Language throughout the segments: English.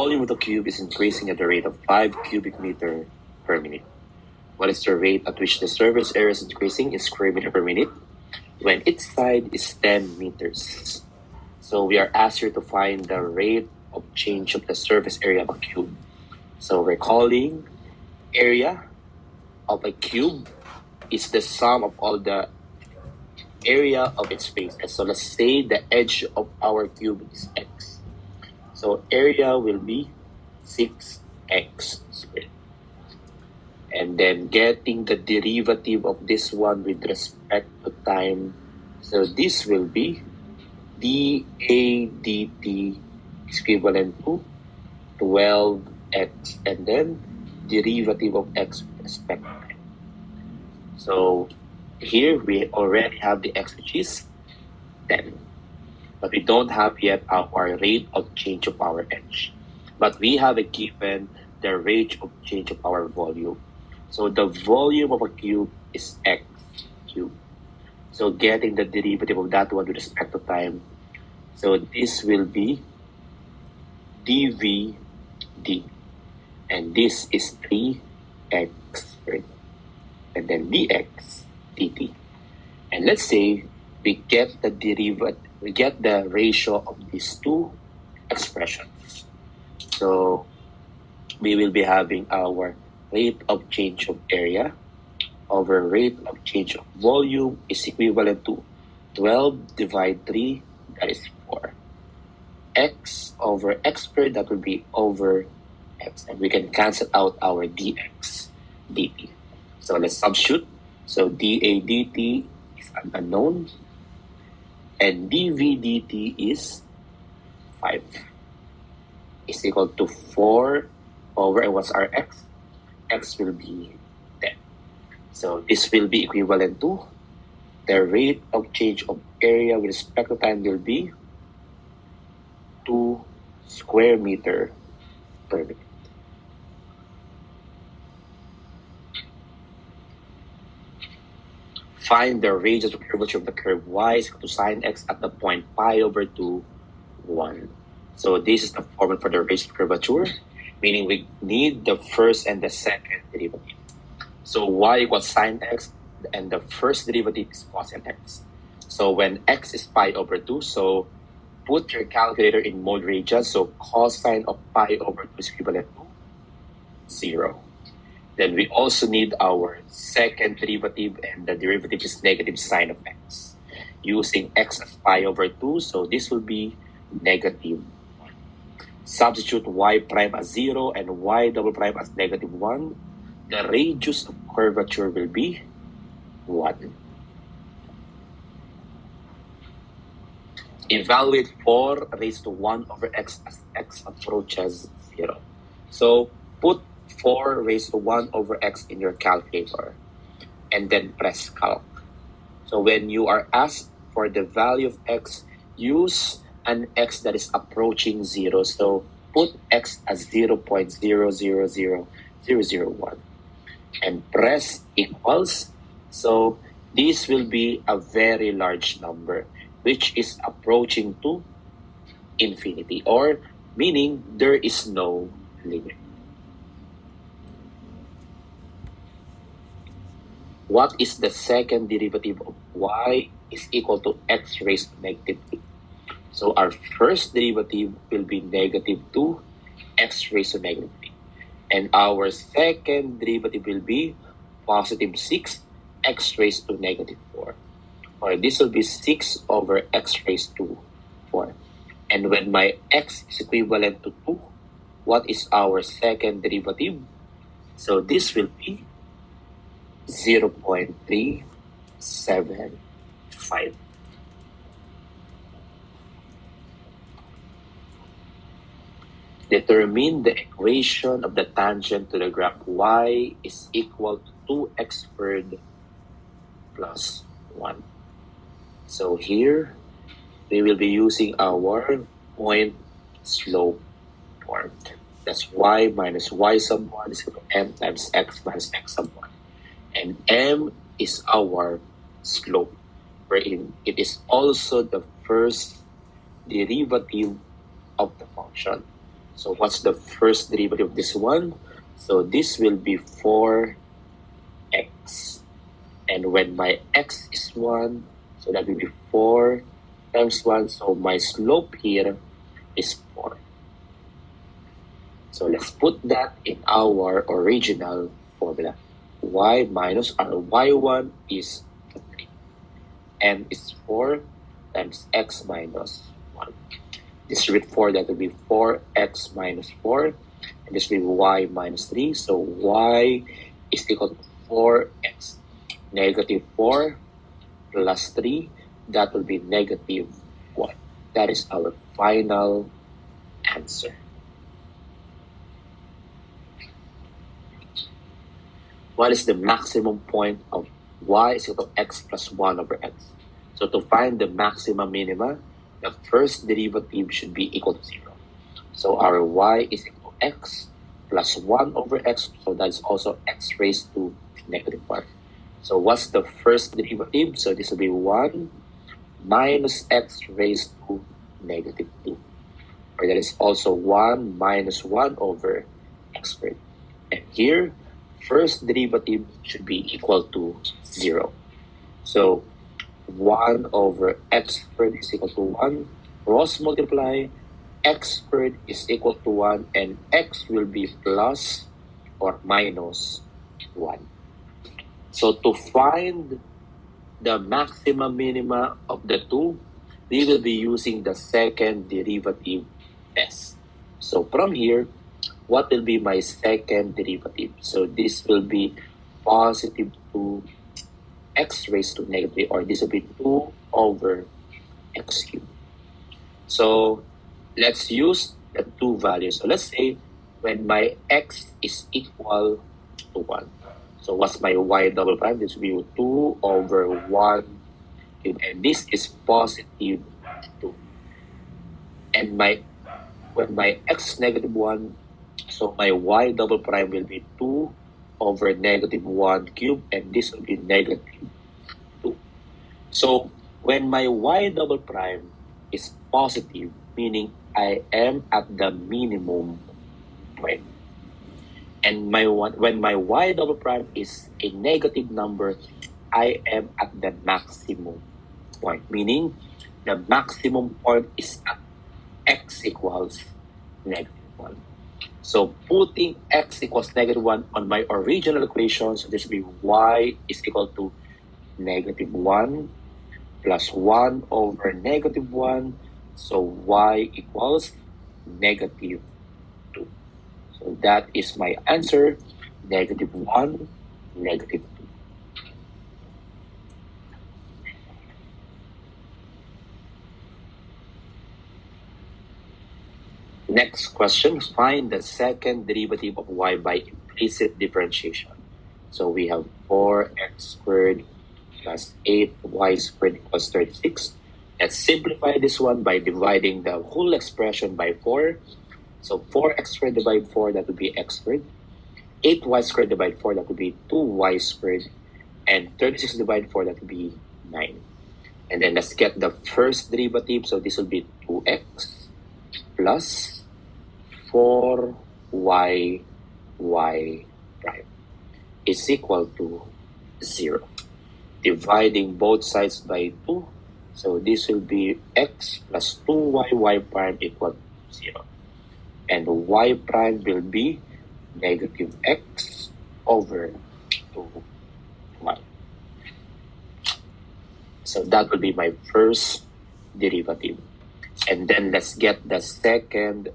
volume of the cube is increasing at the rate of 5 cubic meter per minute. What is the rate at which the surface area is increasing in square meter per minute when its side is 10 meters? So we are asked here to find the rate of change of the surface area of a cube. So recalling area of a cube is the sum of all the area of its faces. So let's say the edge of our cube is x. So area will be 6x squared. And then getting the derivative of this one with respect to time. So this will be dA dt is equivalent to 12x, and then derivative of x with respect to time. So here we already have the x, which is 10. But we don't have yet our rate of change of our edge. But we have a given the rate of change of our volume. So the volume of a cube is x cubed. So getting the derivative of that one with respect to time. So this will be dV d. And this is 3x squared. And then dx dt. And let's say we get the derivative, we get the ratio of these two expressions. So we will be having our rate of change of area over rate of change of volume is equivalent to 12 divided 3, that is 4. X over x squared, that will be over x. And we can cancel out our dx dt. So let's substitute. So dA dt is an unknown. And dV dt is 5. Is equal to 4 over, and what's our x? X will be 10. So this will be equivalent to the rate of change of area with respect to time will be 2 square meter per minute. Find the radius of curvature of the curve y is equal to sine x at the point pi over 2, 1. So this is the formula for the radius of curvature, meaning we need the first and the second derivative. So y equals sine x, and the first derivative is cosine x. So when x is pi over 2, so put your calculator in mode radius. So cosine of pi over 2 is equivalent to 0. Then we also need our second derivative, and the derivative is negative sine of x. Using x as pi over 2, so this will be negative 1. Substitute y prime as 0 and y double prime as negative 1. The radius of curvature will be 1. Evaluate 4 raised to 1 over x as x approaches 0. So put 4 raised to 1 over x in your calculator and then press calc. So when you are asked for the value of x, use an x that is approaching 0. So put x as 0.000001 and press equals. So this will be a very large number which is approaching to infinity, or meaning there is no limit. What is the second derivative of y is equal to x raised to negative 2? So our first derivative will be negative 2 x raised to negative 3. And our second derivative will be positive 6 x raised to negative 4. Or this will be 6 over x raised to 4. And when my x is equivalent to 2, what is our second derivative? So this will be 0.375. Determine the equation of the tangent to the graph y is equal to 2x squared plus 1. So here, we will be using our point slope form. That's y minus y sub 1 is equal to m times x minus x sub 1. And m is our slope, wherein it is also the first derivative of the function. So what's the first derivative of this one? So this will be 4x. And when my x is 1, so that will be 4 times 1. So my slope here is 4. So let's put that in our original formula. Y minus our y1 is 3. And is 4 times x minus 1. Distribute 4, that will be 4x minus 4. And this will be y minus 3. So y is equal to 4x. Negative 4 plus 3, that will be negative 1. That is our final answer. What is the maximum point of y is equal to x plus 1 over x? So to find the maxima minima, the first derivative should be equal to 0. So our y is equal to x plus 1 over x, so that's also x raised to negative 1. So what's the first derivative? So this will be 1 minus x raised to negative 2. Or that is also 1 minus 1 over x squared. And here, first derivative should be equal to 0. So 1 over x squared is equal to 1. Cross multiply, x squared is equal to 1, and x will be plus or minus 1. So to find the maxima minima of the two, we will be using the second derivative test. So from here, what will be my second derivative? So this will be positive 2x raised to negative, or this will be 2 over x cubed. So let's use the two values. So let's say when my x is equal to 1. So what's my y double prime? This will be 2 over 1 cubed, and this is positive 2. And when my x is negative 1, so my y double prime will be 2 over negative 1 cubed, and this will be negative 2. So when my y double prime is positive, meaning I am at the minimum point. And when my y double prime is a negative number, I am at the maximum point, meaning the maximum point is at x equals negative 1. So putting x equals negative 1 on my original equation, so this will be y is equal to negative 1 plus 1 over negative 1. So y equals negative 2. So that is my answer, negative 1, negative 2. Next question, find the second derivative of y by implicit differentiation. So we have 4x squared plus 8y squared equals 36. Let's simplify this one by dividing the whole expression by 4. So 4x squared divided 4, that would be x squared. 8y squared divided 4, that would be 2y squared. And 36 divided 4, that would be 9. And then let's get the first derivative. So this will be 2x plus 4y prime is equal to 0. Dividing both sides by 2. So this will be x plus 2y prime equal to 0. And y prime will be negative x over 2y. So that will be my first derivative. And then let's get the second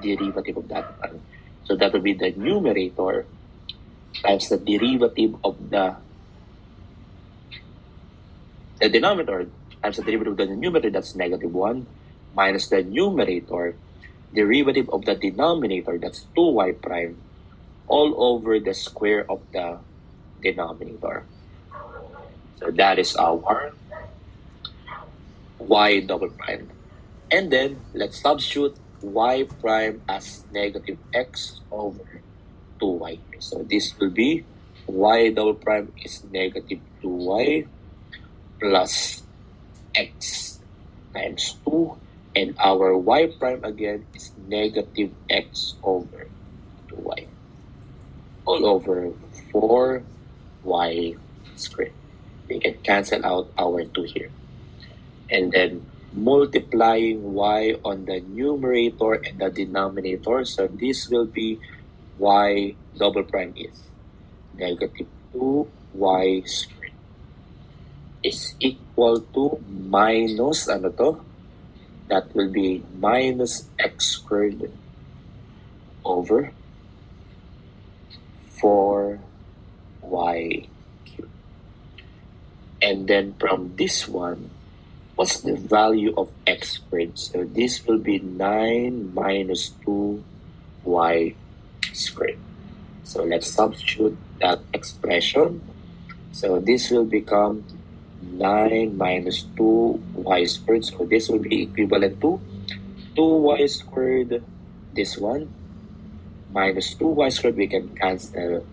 derivative of that one. So that will be the numerator times the derivative of the denominator times the derivative of the numerator, that's negative 1, minus the numerator derivative of the denominator, that's 2y prime, all over the square of the denominator. So that is our y double prime. And then let's substitute y prime as negative x over 2y. So this will be y double prime is negative 2y plus x times 2, And our y prime again is negative x over 2y. All over 4y squared. We can cancel out our 2 here. And then multiplying y on the numerator and the denominator. So this will be y double prime is negative 2y squared is equal to minus, ano to? That will be minus x squared over 4y cubed. And then from this one, what's the value of x squared? So this will be 9 minus 2y squared. So let's substitute that expression. So this will become 9 minus 2y squared. So this will be equivalent to 2y squared, this one, minus 2y squared, we can cancel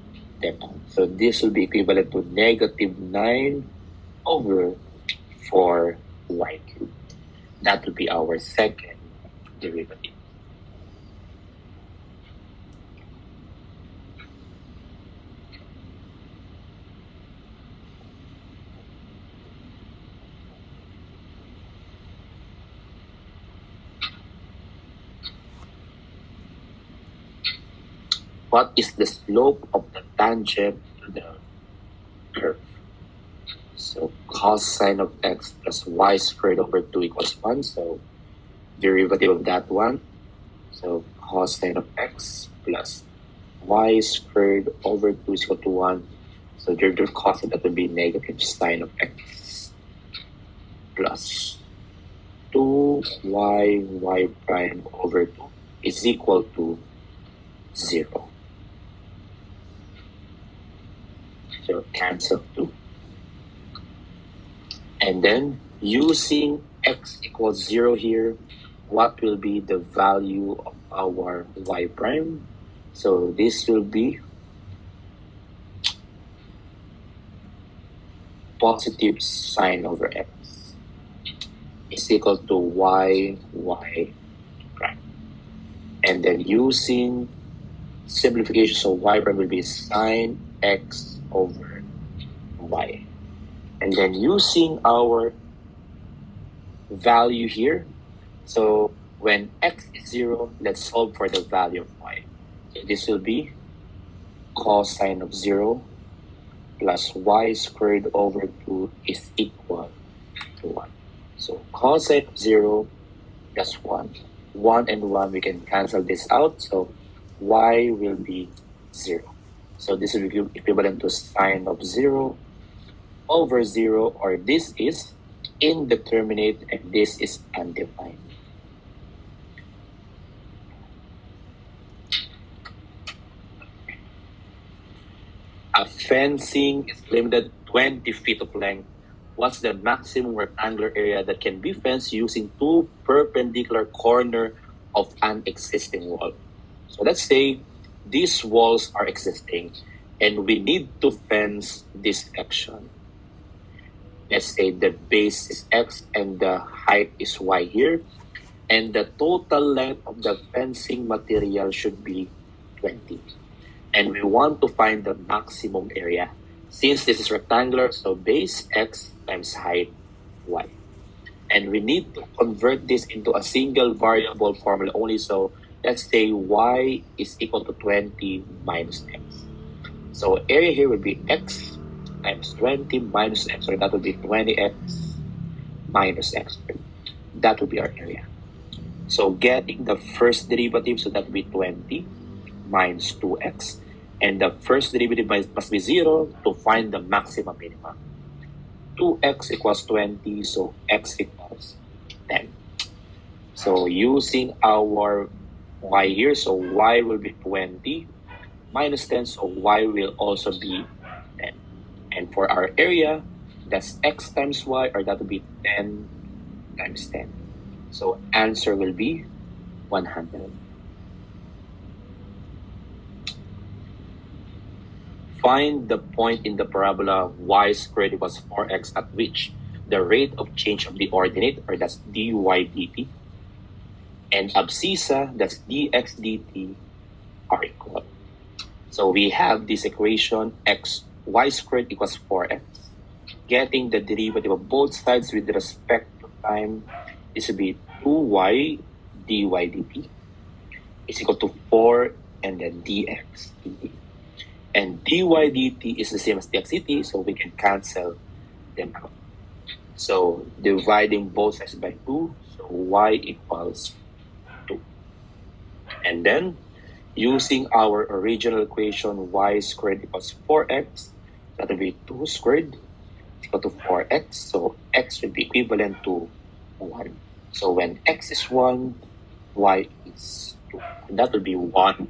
them out. So this will be equivalent to negative 9 over 4y cubed. That will be our second derivative. What is the slope of the tangent to the curve? So cosine of x plus y squared over 2 equals 1. So derivative of that one. So cosine of x plus y squared over 2 is equal to 1. So derivative of cosine, that will be negative sine of x plus 2y prime over 2 is equal to 0. So cancel 2. And then using x equals 0 here, what will be the value of our y prime? So this will be positive sine over x is equal to y prime. And then using simplification, so y prime will be sine x over y. And then using our value here, so when x is 0, let's solve for the value of y. So this will be cosine of 0 plus y squared over 2 is equal to 1. So cosine of 0 plus 1. 1 and 1, we can cancel this out. So y will be 0. So this will be equivalent to sine of 0 over 0, or this is indeterminate and this is undefined. A fencing is limited 20 feet of length. What's the maximum rectangular area that can be fenced using 2 perpendicular corners of an existing wall? So let's say these walls are existing and we need to fence this section. Let's say the base is x and the height is y here, and the total length of the fencing material should be 20. And we want to find the maximum area. Since this is rectangular, so base x times height y. And we need to convert this into a single variable formula only. So let's say y is equal to 20 minus x. So area here would be x times 20 minus x, so that would be 20x minus x. That would be our area. So getting the first derivative, so that would be 20 minus 2x. And the first derivative must be 0 to find the maximum minimum. 2x equals 20, so x equals 10. So using our y here, so y will be 20 minus 10, so y will also be 10. And for our area, that's x times y, or that will be 10 times 10. So answer will be 100. Find the point in the parabola y squared equals 4x at which the rate of change of the ordinate, or that's dy dt, and abscissa, that's dx dt, are equal. So we have this equation y squared equals 4x. Getting the derivative of both sides with respect to time, this will be 2y dy dt is equal to 4 and then dx dt. And dy dt is the same as dx dt, so we can cancel them out. So dividing both sides by 2, so y equals 2. And then using our original equation, y squared equals 4x, that will be 2 squared equal to 4x. So x will be equivalent to 1. So when x is 1, y is 2. And that will be 1